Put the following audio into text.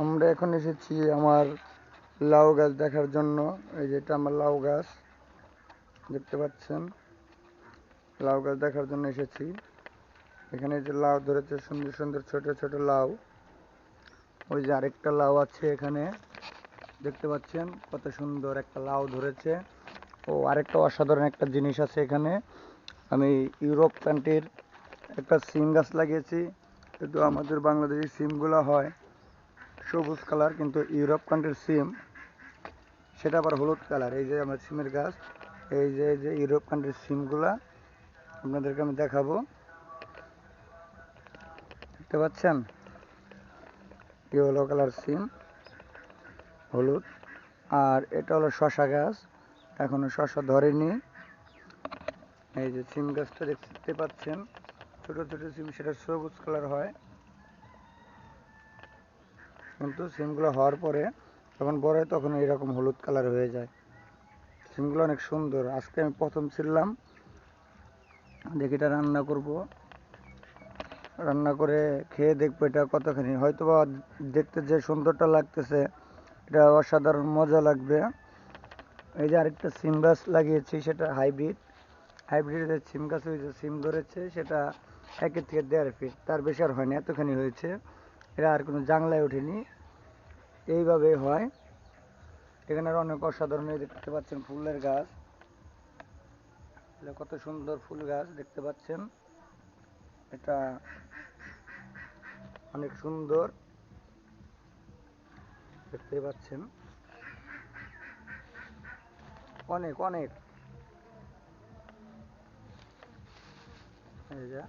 আমরা এখন এসেছি আমার লাউ গাছ দেখার জন্য। এই যে এটা আমার লাউ গাছ, দেখতে পাচ্ছেন। লাউ গাছ দেখার জন্য এসেছি। এখানে যে লাউ ধরেছে, সুন্দর সুন্দর ছোট ছোট লাউ। ওই যে আরেকটা লাউ আছে এখানে, দেখতে পাচ্ছেন কত সুন্দর একটা লাউ ধরেছে। ও আরেকটা অসাধারণ একটা জিনিস আছে এখানে। আমি ইউরোপ কান্ট্রির একটা সিম গাছ লাগিয়েছি। কিন্তু আমাদের বাংলাদেশি সিমগুলো হয় সবুজ কালার, কিন্তু ইউরোপ কান্ট্রির সিম সেটা আবার হলুদ কালার। এই যে আমার সিমের গাছ, এই যে ইউরোপ কান্ট্রির সিমগুলা আপনাদেরকে আমি দেখাবো, দেখতে পাচ্ছেন। ইয়েলো কালার সিম, হলুদ। আর এটা হলো শশা গাছ, এখনো শশা ধরেনি। এই যে সিম গাছটা দেখতে পাচ্ছেন, ছোট ছোট সিম, সেটা সবুজ কালার হয়, কিন্তু সিমগুলো হওয়ার পরে যখন বড় হয় তখন এরকম হলুদ কালার হয়ে যায়। সিমগুলো অনেক সুন্দর। আজকে আমি প্রথম ছিলাম, দেখি এটা রান্না করব, রান্না করে খেয়ে দেখবো এটা কতখানি। হয়তোবা দেখতে যে সুন্দরটা লাগতেছে, এটা অসাধারণ মজা লাগবে। এই যে আরেকটা সিম গাছ লাগিয়েছি, সেটা হাইব্রিডের সিম গাছ। ওই যে সিম ধরেছে সেটা 1 থেকে 1.5 ফিট, তার বেশি আর হয়নি, এতখানি হয়েছে। এটা আর কোনো জাংলায় ওঠেনি, এইভাবে হয়। এখানে আর অনেক অসাধারণ, দেখতে পাচ্ছেন ফুলের গাছ, কত সুন্দর ফুল গাছ দেখতে পাচ্ছেন। এটা অনেক সুন্দর, দেখতে পাচ্ছেন, অনেক অনেক। এই যে